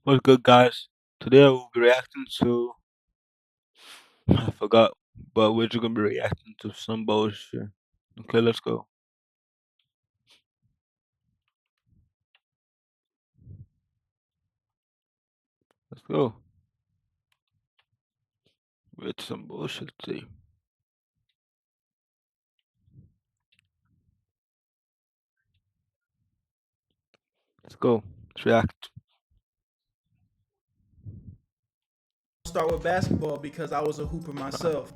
What's good, guys? Today I will be reacting to. I forgot, but we're just gonna be reacting to some bullshit. Okay, let's go. Let's go. With some bullshit today. Let's go. Let's react. Start with basketball because I was a hooper Hold on. myself.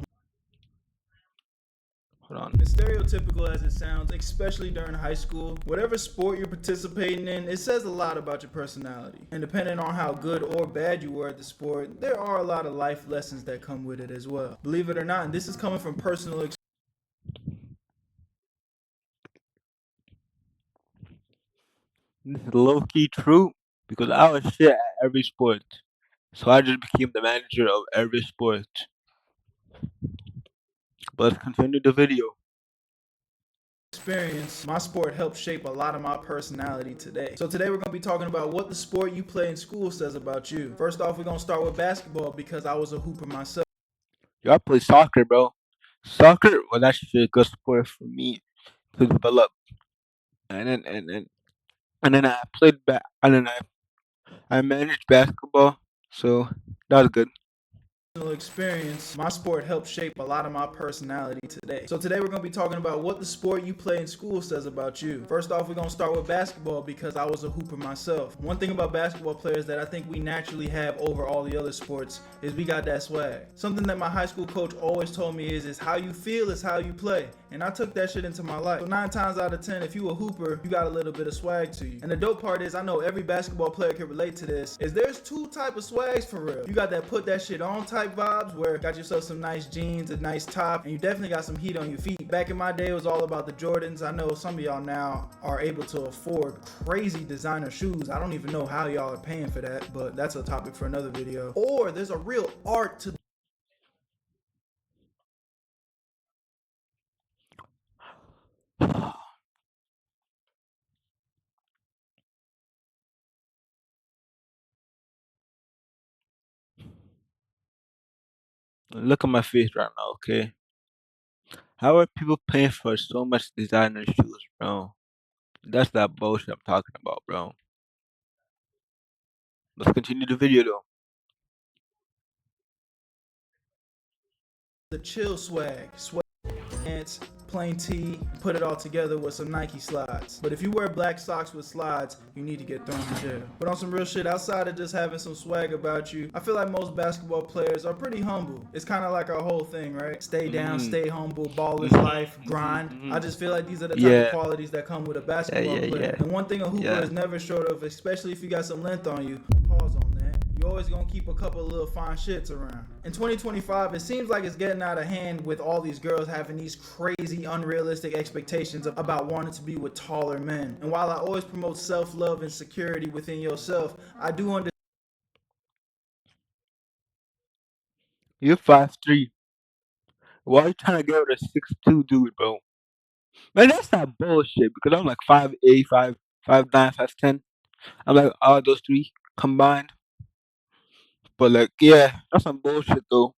Hold on. As stereotypical as it sounds, especially during high school, whatever sport you're participating in, it says a lot about your personality. And depending on how good or bad you were at the sport, there are a lot of life lessons that come with it as well. Believe it or not, and this is coming from personal experience. This is low key true because I was shit at every sport, so I just became the manager of every sport. But let's continue the video. My sport helped shape a lot of my personality today. So today we're going to be talking about what the sport you play in school says about you. First off, we're going to start with basketball because I was a hooper myself. Yo, I play soccer, bro. Soccer was actually a good sport for me to develop, and then I played back, and then I managed basketball, so that was good. Experience, my sport helped shape a lot of my personality today. So today we're going to be talking about what the sport you play in school says about you. First off, we're going to start with basketball because I was a hooper myself. One thing about basketball players that I think we naturally have over all the other sports is we got that swag. Something that my high school coach always told me is how you feel is how you play. And I took that shit into my life. So 9 times out of 10, if you a hooper, you got a little bit of swag to you. And the dope part is, I know every basketball player can relate to this, is there's two type of swags for real. You got that put that shit on type vibes where you got yourself some nice jeans, a nice top, and you definitely got some heat on your feet. Back in my day, it was all about the Jordans. I know some of y'all now are able to afford crazy designer shoes. I don't even know how y'all are paying for that, but that's a topic for another video. Or there's a real art to Look at my face right now, okay? How are people paying for so much designer shoes, bro? That's that bullshit I'm talking about, bro. Let's continue the video though. the chill swag. Pants, plain tee, put it all together with some Nike slides. But if you wear black socks with slides, you need to get thrown in jail. But on some real shit, outside of just having some swag about you, I feel like most basketball players are pretty humble. It's kind of like our whole thing, right? Stay down, Mm-hmm. stay humble, ball is Mm-hmm. life, grind. Mm-hmm. I just feel like these are the type of Yeah. qualities that come with a Yeah. basketball Yeah. player. Yeah. And one thing a hooper Yeah. is never short of, especially if you got some length on you, pause on that. You always gonna keep a couple of little fine shits around. In 2025, it seems like it's getting out of hand with all these girls having these crazy, unrealistic expectations about wanting to be with taller men. And while I always promote self-love and security within yourself, I do understand You're 5'3". Why are you trying to get with a 6'2" dude, bro? Man, that's not bullshit because I'm like 5'8", 5'9", 5'10". I'm like all those three combined. But like, yeah, that's some bullshit though.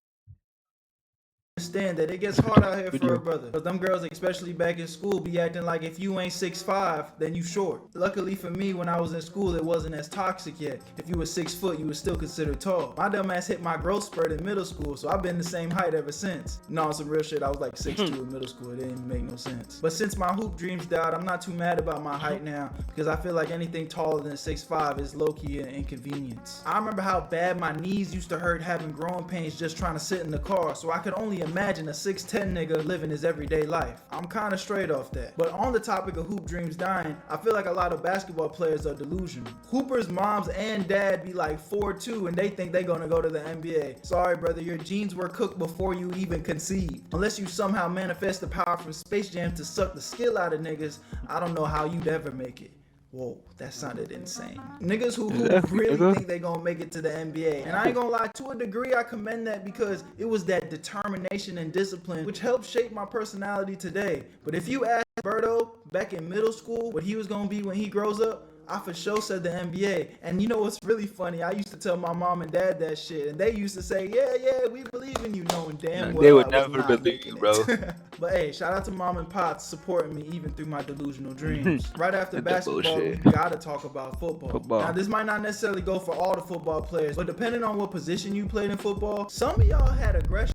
that it gets Let's hard continue out the here for a video. brother. But them girls, especially back in school, be acting like if you ain't 6'5", then you short. Luckily for me, when I was in school, it wasn't as toxic yet. If you were 6 foot, you were still considered tall. My dumb ass hit my growth spurt in middle school, so I've been the same height ever since. No, on some real shit, I was like 6'2" in middle school. It didn't make no sense. But since my hoop dreams died, I'm not too mad about my height now because I feel like anything taller than 6'5" is low-key an inconvenience. I remember how bad my knees used to hurt having growing pains just trying to sit in the car, so I could only imagine a 6'10" nigga living his everyday life. I'm kinda straight off that. But on the topic of hoop dreams dying, I feel like a lot of basketball players are delusional. Hoopers' moms and dad be like 4'2" and they think they gonna go to the NBA. Sorry brother, your genes were cooked before you even conceived. Unless you somehow manifest the power from Space Jam to suck the skill out of niggas, I don't know how you'd ever make it. Whoa, that sounded insane. Niggas who Exactly, really nigga. think they gonna make it to the NBA. And I ain't gonna lie, to a degree I commend that because it was that determination and discipline which helped shape my personality today. But if you ask Berto back in middle school what he was gonna be when he grows up, I for sure said the NBA. And you know what's really funny? I used to tell my mom and dad that shit, and they used to say, yeah, we believe in you, knowing damn They well I would was never not believe you, making bro. it. But hey, shout out to mom and pops supporting me even through my delusional dreams. Right after The basketball, we bullshit. gotta talk about football. Now, Football. this might not necessarily go for all the football players, but depending on what position you played in football, some of y'all had aggression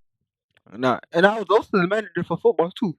Nah, and I was also the manager for football too.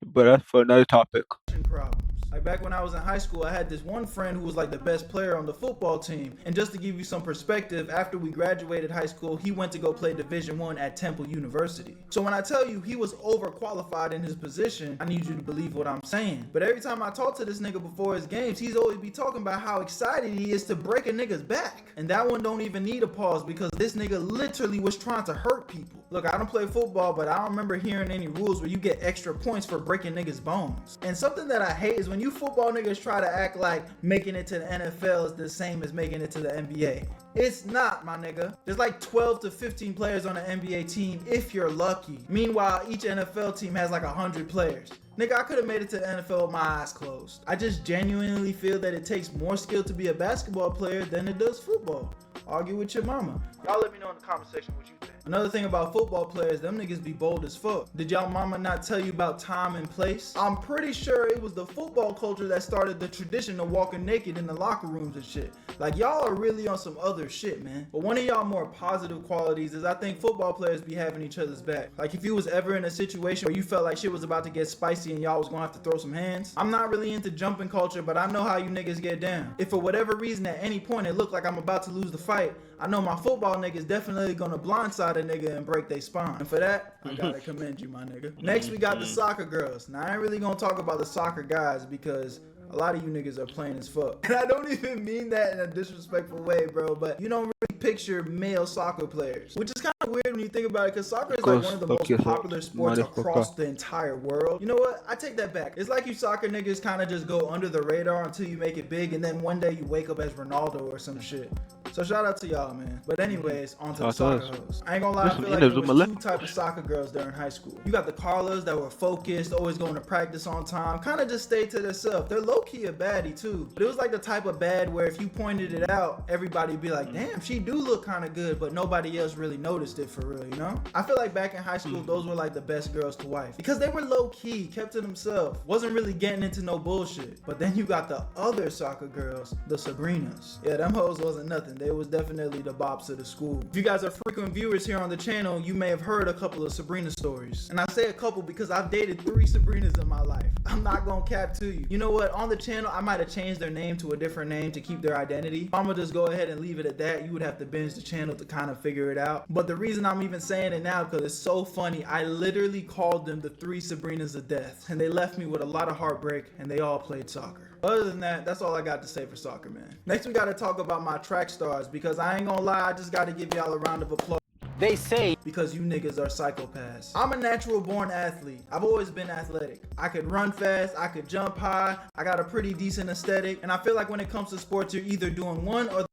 But that's for another topic. problems. Like back when I was in high school, I had this one friend who was like the best player on the football team. And just to give you some perspective, after we graduated high school, he went to go play Division I at Temple University. So when I tell you he was overqualified in his position, I need you to believe what I'm saying. But every time I talk to this nigga before his games, he's always be talking about how excited he is to break a nigga's back. And that one don't even need a pause because this nigga literally was trying to hurt people. Look, I don't play football, but I don't remember hearing any rules where you get extra points for breaking niggas' bones. And something that I hate is when you football niggas try to act like making it to the NFL is the same as making it to the NBA. It's not, my nigga. There's like 12 to 15 players on an NBA team if you're lucky. Meanwhile, each NFL team has like 100 players. Nigga, I could have made it to the NFL with my eyes closed. I just genuinely feel that it takes more skill to be a basketball player than it does football. Argue with your mama. Y'all let me know in the comment section what you think. Another thing about football players, them niggas be bold as fuck. Did y'all mama not tell you about time and place? I'm pretty sure it was the football culture that started the tradition of walking naked in the locker rooms and shit. Like, y'all are really on some other shit, man. But one of y'all more positive qualities is I think football players be having each other's back. Like, if you was ever in a situation where you felt like shit was about to get spicy and y'all was gonna have to throw some hands, I'm not really into jumping culture, but I know how you niggas get down. If for whatever reason at any point it looked like I'm about to lose the fight, I know my football niggas definitely gonna blindside a nigga and break their spine. And for that, I gotta commend you, my nigga. Next, we got the soccer girls. Now, I ain't really gonna talk about the soccer guys because a lot of you niggas are plain as fuck. And I don't even mean that in a disrespectful way, bro, but you don't really picture male soccer players, which is kind of weird when you think about it, because soccer is like one of the most popular sports across the entire world. You know what? I take that back. It's like you soccer niggas kind of just go under the radar until you make it big, and then one day you wake up as Ronaldo or some shit. So shout out to y'all, man. But anyways, on to the soccer hoes. I ain't gonna lie, I feel like there was two types of soccer girls during high school. You got the Carlas that were focused, always going to practice on time, kind of just stayed to themselves. They're low-key a baddie too. But it was like the type of bad where if you pointed it out, everybody'd be like, damn, she do look kind of good, but nobody else really noticed it for real, you know? I feel like back in high school, those were like the best girls to wife. Because they were low-key, kept to themselves, wasn't really getting into no bullshit. But then you got the other soccer girls, the Sabrinas. Yeah, them hoes wasn't nothing. They was definitely the bops of the school. If you guys are frequent viewers here on the channel, you may have heard a couple of Sabrina stories. And I say a couple because I've dated 3 Sabrinas in my life. I'm not gonna cap to you. You know what? On the channel, I might have changed their name to a different name to keep their identity. If I'm gonna just go ahead and leave it at that, you would have to binge the channel to kind of figure it out. But the reason I'm even saying it now, because it's so funny, I literally called them the 3 Sabrinas of death. And they left me with a lot of heartbreak, and they all played soccer. Other than that, that's all I got to say for soccer, man. Next, we got to talk about my track stars, because I ain't gonna lie, I just got to give y'all a round of applause. They say because you niggas are psychopaths. I'm a natural born athlete. I've always been athletic. I could run fast, I could jump high, I got a pretty decent aesthetic, and I feel like when it comes to sports, you're either doing one or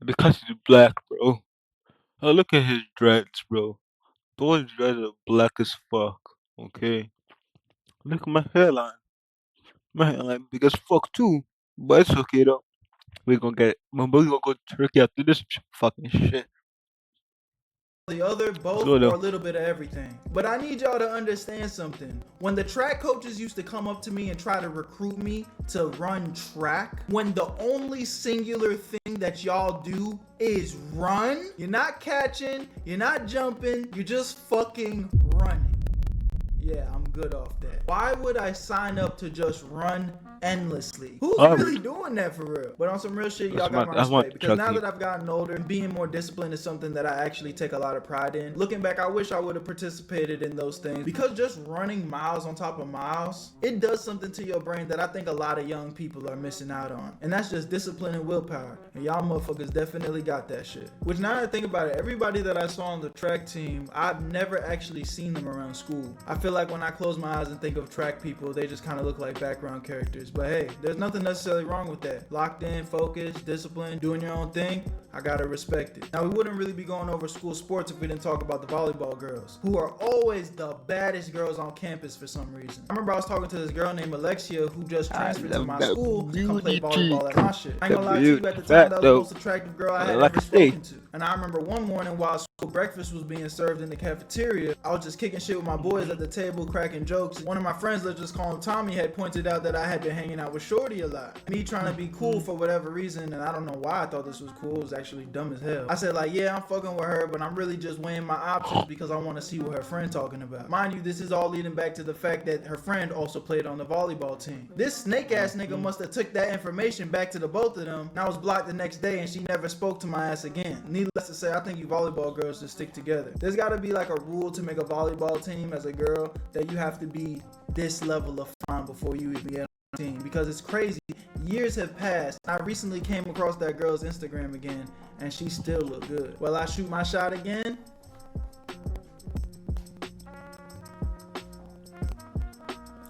Because he's black, bro. Oh, look at his dreads, bro. Those dreads are black as fuck. Okay. Look at my hairline. My hairline big as fuck too. But it's okay though. We gonna go to Turkey after this fucking shit. the other, both, So or a though. little bit of everything. But I need y'all to understand something. When the track coaches used to come up to me and try to recruit me to run track, when the only singular thing that y'all do is run, you're not catching, you're not jumping, you're just fucking running. Yeah, I'm good off that. Why would I sign up to just run endlessly? Who's really Harvard. doing that for real? But on some real shit, y'all That's got my I want respect. Because track now team. that I've gotten older, being more disciplined is something that I actually take a lot of pride in. Looking back, I wish I would have participated in those things. Because just running miles on top of miles, it does something to your brain that I think a lot of young people are missing out on. And that's just discipline and willpower. And y'all motherfuckers definitely got that shit. Which now that I think about it, everybody that I saw on the track team, I've never actually seen them around school. I feel like when I close my eyes and think of track people, they just kind of look like background characters. But hey, there's nothing necessarily wrong with that. Locked in, focused, disciplined, doing your own thing, I gotta respect it. Now, we wouldn't really be going over school sports if we didn't talk about the volleyball girls, who are always the baddest girls on campus for some reason. I remember I was talking to this girl named Alexia who just transferred to my school to come play volleyball at my shit. I ain't gonna lie to you, at the time, that was the most attractive girl I had ever spoken to. And I remember one morning while school breakfast was being served in the cafeteria, I was just kicking shit with my boys at the table, cracking jokes. One of my friends, let's just call him Tommy, had pointed out that I had been hanging out with Shorty a lot. Me trying to be cool for whatever reason, and I don't know why I thought this was cool, it was actually dumb as hell. I said like, yeah, I'm fucking with her, but I'm really just weighing my options because I want to see what her friend talking about. Mind you, this is all leading back to the fact that her friend also played on the volleyball team. This snake ass nigga must have took that information back to the both of them, and I was blocked the next day and she never spoke to my ass again. Needless to say, I think you volleyball girls should stick together. There's gotta be like a rule to make a volleyball team as a girl that you have to be this level of fine before you even get on the team, because it's crazy. Years have passed. I recently came across that girl's Instagram again and she still look good. Will I shoot my shot again?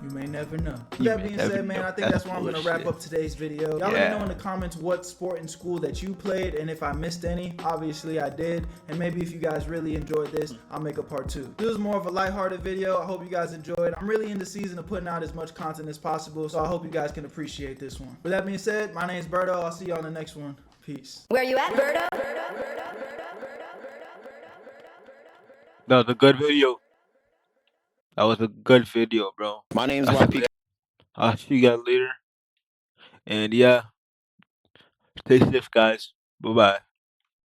You may never know. With that being said, man, I think that's where I'm going to wrap up today's video. Y'all let me know in the comments what sport in school that you played, and if I missed any. Obviously I did, and maybe if you guys really enjoyed this, I'll make a part 2. This was more of a lighthearted video. I hope you guys enjoyed. I'm really in the season of putting out as much content as possible, so I hope you guys can appreciate this one. With that being said, my name's Berto. I'll see you on the next one. Peace. Where you at, Berto? That was a good video. That was a good video, bro. My name's YP. I'll see you guys later. And yeah, stay safe, guys. Bye-bye.